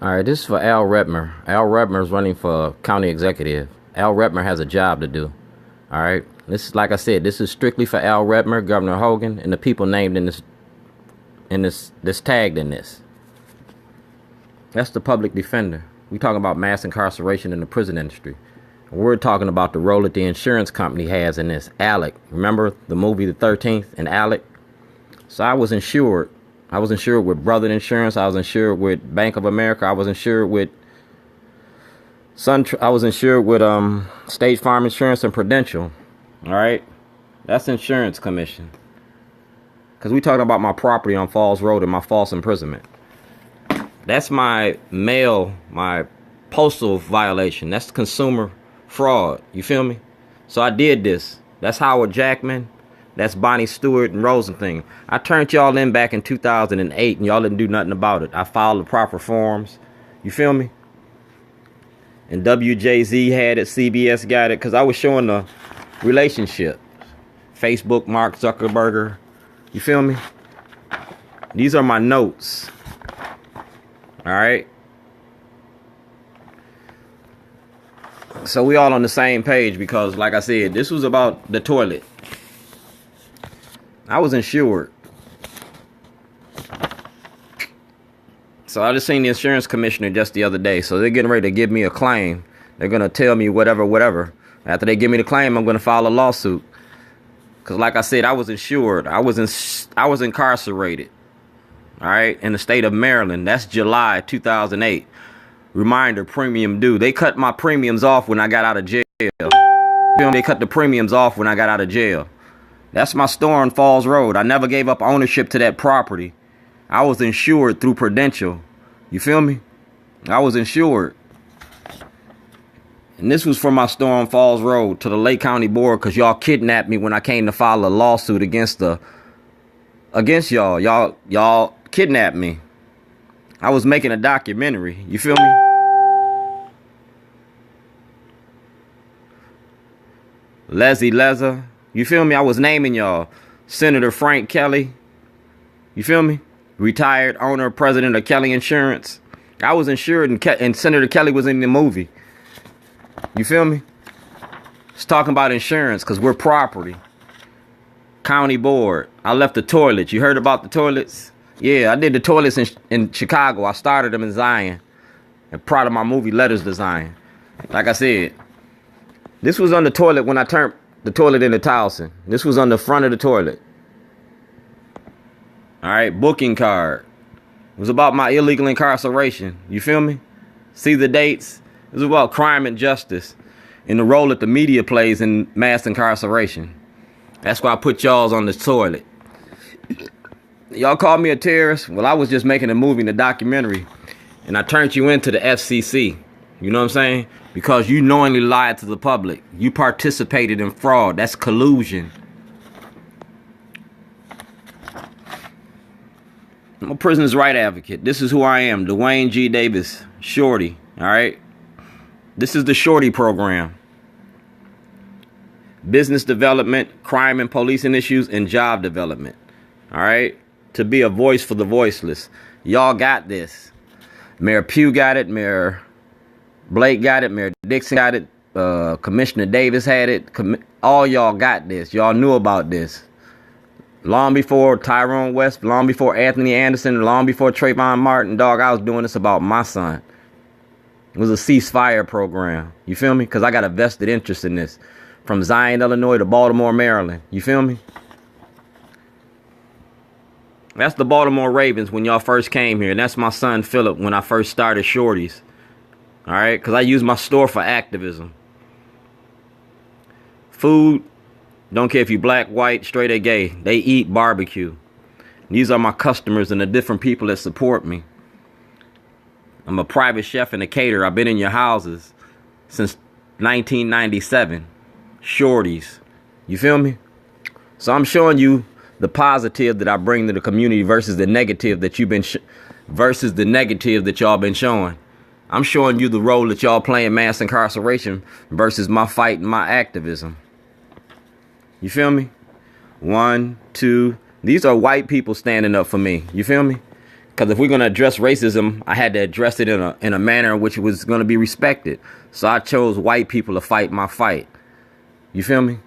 All right, this is for Al Redmer. Al Redmer is running for county executive. Al Redmer has a job to do. All right, this is, like I said, this is strictly for Al Redmer, Governor Hogan, and the people named in this tagged in this. That's the public defender. We talking about mass incarceration in the prison industry. We're talking about the role that the insurance company has in this. Alec, remember the movie The 13th and Alec? So I was insured. I was insured with Brother Insurance. I was insured with Bank of America. I was insured with I was insured with State Farm Insurance and Prudential. All right, that's insurance commission. Cause we talking about my property on Falls Road and my false imprisonment. That's my mail, my postal violation. That's consumer fraud. You feel me? So I did this. That's Howard Jackman. That's Bonnie Stewart and Rosenthal. I turned y'all in back in 2008 and y'all didn't do nothing about it. I filed the proper forms. You feel me? And WJZ had it, CBS got it, because I was showing the relationship. Facebook, Mark Zuckerberg. You feel me? These are my notes. All right. So we all on the same page because, like I said, this was about the toilet. I was insured. So I just seen the insurance commissioner just the other day. So they're getting ready to give me a claim. They're going to tell me whatever. After they give me the claim, I'm going to file a lawsuit. Because like I said, I was insured. I was incarcerated. All right. In the state of Maryland. That's July 2008. Reminder, premium due. They cut my premiums off when I got out of jail. They cut the premiums off when I got out of jail. That's my store on Falls Road. I never gave up ownership to that property. I was insured through Prudential. You feel me? I was insured. And this was for my store on Falls Road to the Lake County Board because y'all kidnapped me when I came to file a lawsuit against y'all. Y'all kidnapped me. I was making a documentary. You feel me? Leslie Leza. You feel me? I was naming y'all. Senator Frank Kelly. You feel me? Retired owner, president of Kelly Insurance. I was insured and Senator Kelly was in the movie. You feel me? It's talking about insurance because we're property. County board. I left the toilets. You heard about the toilets? Yeah, I did the toilets in Chicago. I started them in Zion. And proud of my movie Letters to Zion. Like I said, this was on the toilet when I turned the toilet into Towson. This was on the front of the toilet. All right, booking card. It was about my illegal incarceration. You feel me? See the dates? It was about crime and justice and the role that the media plays in mass incarceration. That's why I put y'all on this toilet. Y'all called me a terrorist? Well, I was just making a movie and a documentary. And I turned you into the FCC. You know what I'm saying? Because you knowingly lied to the public. You participated in fraud. That's collusion. I'm a prisoner's right advocate. This is who I am. Dwayne G. Davis. Shorty. All right? This is the Shorty program. Business development, crime and policing issues, and job development. All right? To be a voice for the voiceless. Y'all got this. Mayor Pugh got it. Mayor Blake got it. Mayor Dixon got it. Commissioner Davis had it. All y'all got this. Y'all knew about this. Long before Tyrone West, long before Anthony Anderson, long before Trayvon Martin, dog, I was doing this about my son. It was a ceasefire program. You feel me? Because I got a vested interest in this. From Zion, Illinois to Baltimore, Maryland. You feel me? That's the Baltimore Ravens when y'all first came here. And that's my son, Philip, when I first started Shorty's. All right? Because I use my store for activism. Food. Don't care if you black, white, straight, or gay. They eat barbecue. These are my customers and the different people that support me. I'm a private chef and a caterer. I've been in your houses since 1997. Shorties. You feel me? So I'm showing you the positive that I bring to the community versus the negative that you've been versus the negative that y'all been showing. I'm showing you the role that y'all play in mass incarceration versus my fight and my activism. You feel me? 1, 2. These are white people standing up for me. You feel me? Because if we're going to address racism, I had to address it in a manner in which it was going to be respected. So I chose white people to fight my fight. You feel me?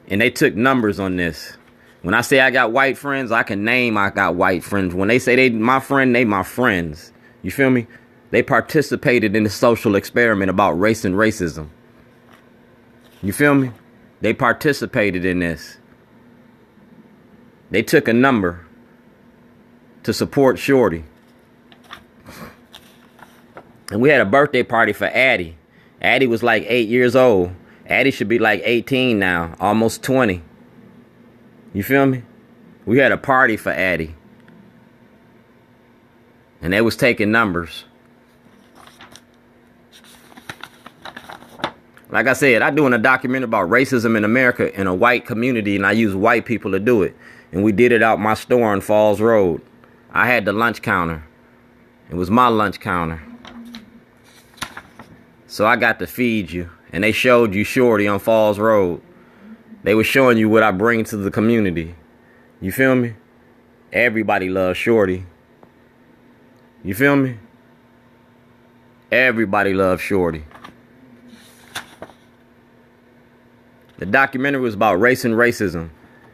And they took numbers on this. When I say I got white friends, I can name I got white friends. When they say they my friend, they my friends. You feel me? They participated in the social experiment about race and racism. You feel me? They participated in this. They took a number to support Shorty. And we had a birthday party for Addie. Addie was like 8 years old. Addie should be like 18 now, almost 20. You feel me? We had a party for Addie. And they was taking numbers. Like I said, I'm doing a documentary about racism in America in a white community, and I use white people to do it. And we did it out my store on Falls Road. I had the lunch counter. It was my lunch counter. So I got to feed you. And they showed you Shorty on Falls Road. They were showing you what I bring to the community. You feel me? Everybody loves Shorty. You feel me? Everybody loves Shorty. The documentary was about race and racism.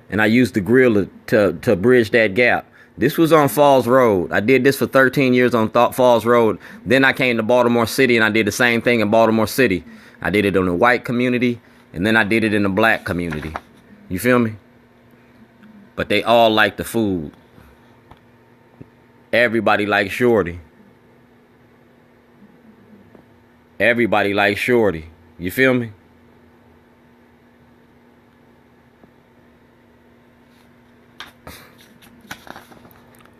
And I used the grill to bridge that gap. This was on Falls Road. I did this for 13 years on Falls Road. Then I came to Baltimore City and I did the same thing in Baltimore City. I did it in the white community and then I did it in the black community. You feel me? But they all like the food. Everybody likes Shorty. Everybody likes Shorty. You feel me?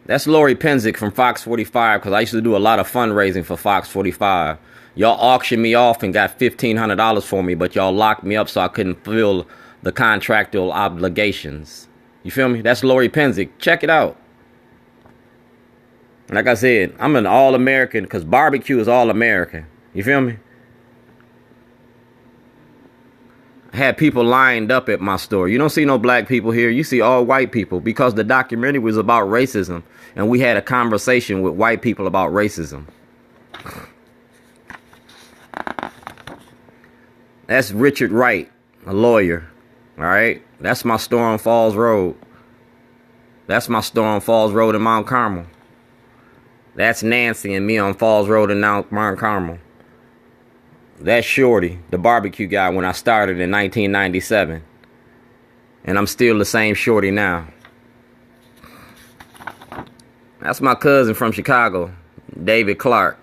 That's Lori Penzick from Fox 45, because I used to do a lot of fundraising for Fox 45. Y'all auctioned me off and got $1,500 for me, but y'all locked me up so I couldn't fulfill the contractual obligations. You feel me? That's Lori Penzick. Check it out. Like I said, I'm an all-American because barbecue is all-American. You feel me? I had people lined up at my store. You don't see no black people here. You see all white people because the documentary was about racism. And we had a conversation with white people about racism. That's Richard Wright, a lawyer. All right? That's my store on Falls Road. That's my store on Falls Road in Mount Carmel. That's Nancy and me on Falls Road in Mount Carmel. That's Shorty, the barbecue guy, when I started in 1997. And I'm still the same Shorty now. That's my cousin from Chicago, David Clark.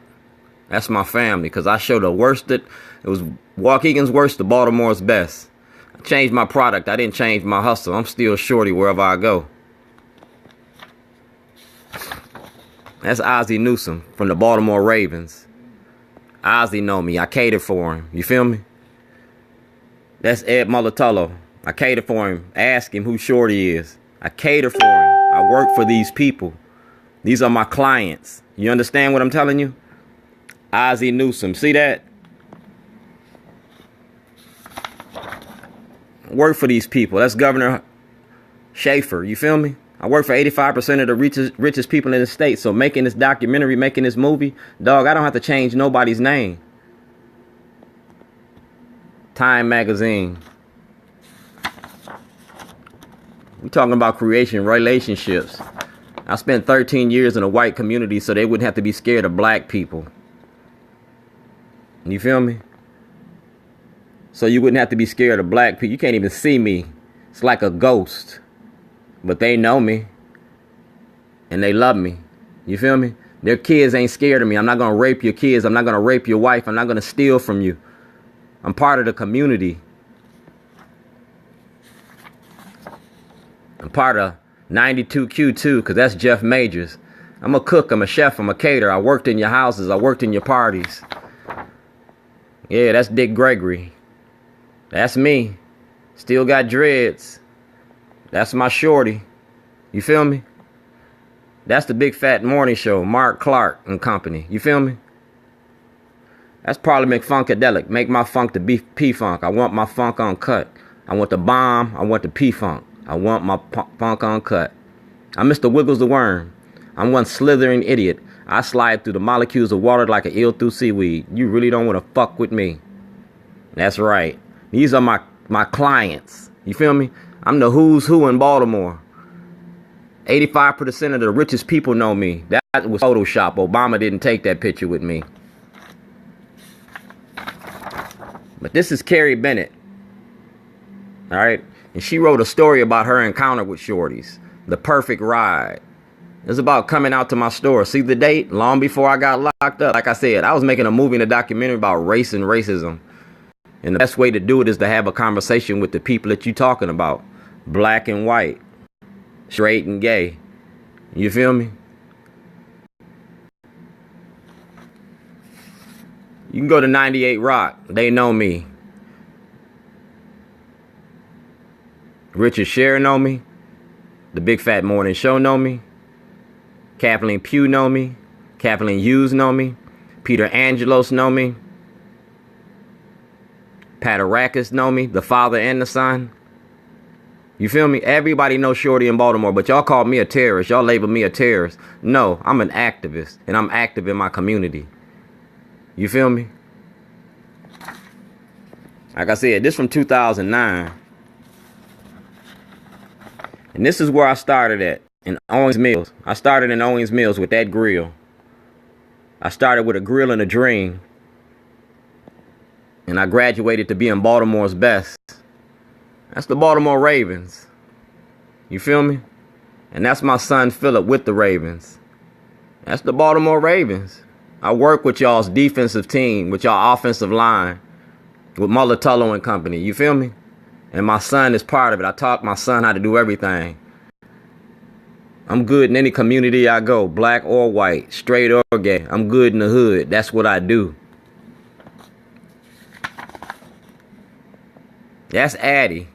That's my family, because I show the worst that it was Waukegan's worst to Baltimore's best. I changed my product. I didn't change my hustle. I'm still Shorty wherever I go. That's Ozzie Newsome from the Baltimore Ravens. Ozzie know me. I cater for him. You feel me? That's Ed Mulatolo. I cater for him. Ask him who Shorty is. I cater for him. I work for these people. These are my clients. You understand what I'm telling you? Ozzie Newsome. See that? I work for these people. That's Governor Schaefer. You feel me? I work for 85% of the richest people in the state. So making this documentary, making this movie, dog, I don't have to change nobody's name. Time Magazine. We talking about creation relationships. I spent 13 years in a white community so they wouldn't have to be scared of black people. You feel me? So you wouldn't have to be scared of black people. You can't even see me. It's like a ghost. But they know me. And they love me. You feel me? Their kids ain't scared of me. I'm not going to rape your kids. I'm not going to rape your wife. I'm not going to steal from you. I'm part of the community. I'm part of 92Q2 because that's Jeff Majors. I'm a cook. I'm a chef. I'm a caterer. I worked in your houses. I worked in your parties. Yeah, that's Dick Gregory. That's me. Still got dreads. That's my Shorty. You feel me? That's the Big Fat Morning Show. Mark Clark and company. You feel me? That's Parliament Funkadelic. Make my funk the P-Funk. I want my funk uncut. I want the bomb. I want the P-Funk. I want my funk uncut. I'm Mr. Wiggles the Worm. I'm one slithering idiot. I slide through the molecules of water like an eel through seaweed. You really don't want to fuck with me. That's right. These are my clients. You feel me? I'm the who's who in Baltimore. 85% of the richest people know me. That was Photoshop. Obama didn't take that picture with me. But this is Carrie Bennett. All right? And she wrote a story about her encounter with shorties. The perfect ride. It's about coming out to my store. See the date? Long before I got locked up. Like I said, I was making a movie and a documentary about race and racism. And the best way to do it is to have a conversation with the people that you're talking about. Black and white. Straight and gay. You feel me? You can go to 98 Rock. They know me. Richard Sherr know me. The Big Fat Morning Show know me. Kathleen Pugh know me. Kathleen Hughes know me. Peter Angelos know me. Patarakis know me. The father and the son. You feel me? Everybody knows Shorty in Baltimore, but y'all call me a terrorist. Y'all label me a terrorist. No, I'm an activist, and I'm active in my community. You feel me? Like I said, this from 2009. And this is where I started at, in Owings Mills. I started in Owings Mills with that grill. I started with a grill and a dream. And I graduated to being Baltimore's best. That's the Baltimore Ravens. You feel me? And that's my son Philip with the Ravens. That's the Baltimore Ravens. I work with y'all's defensive team, with y'all offensive line, with Mulatullo and company. You feel me? And my son is part of it. I taught my son how to do everything. I'm good in any community I go, black or white, straight or gay. I'm good in the hood. That's what I do. That's Addie.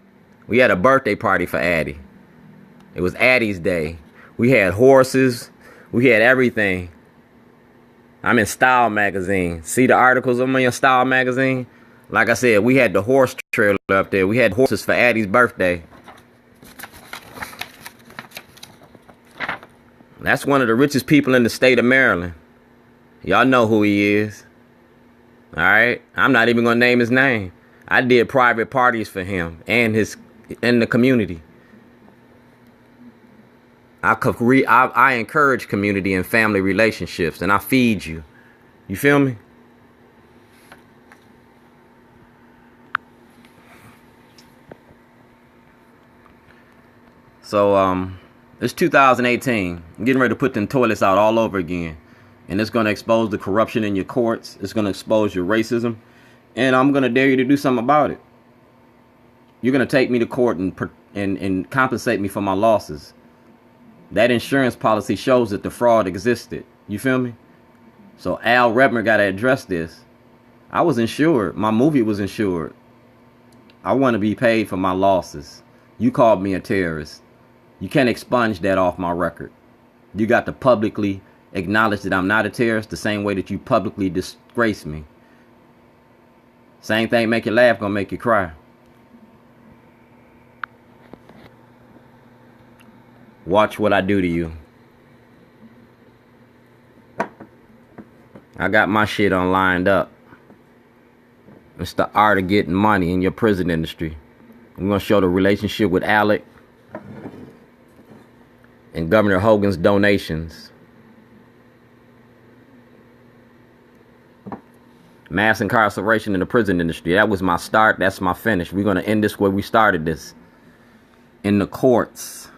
We had a birthday party for Addie. It was Addie's day. We had horses. We had everything. I'm in Style Magazine. See the articles I'm in Style Magazine? Like I said, we had the horse trailer up there. We had horses for Addie's birthday. That's one of the richest people in the state of Maryland. Y'all know who he is. All right? I'm not even going to name his name. I did private parties for him and in the community. I encourage community and family relationships, and I feed you. You feel me? So, it's 2018. I'm getting ready to put them toilets out all over again. And it's going to expose the corruption in your courts. It's going to expose your racism. And I'm going to dare you to do something about it. You're going to take me to court and compensate me for my losses. That insurance policy shows that the fraud existed. You feel me? So Al Redmer got to address this. I was insured. My movie was insured. I want to be paid for my losses. You called me a terrorist. You can't expunge that off my record. You got to publicly acknowledge that I'm not a terrorist the same way that you publicly disgrace me. Same thing make you laugh, gonna make you cry. Watch what I do to you. I got my shit on lined up. It's the art of getting money in your prison industry. I'm gonna show the relationship with Alec and Governor Hogan's donations. Mass incarceration in the prison industry. That was my start. That's my finish. We're going to end this where we started this. In the courts.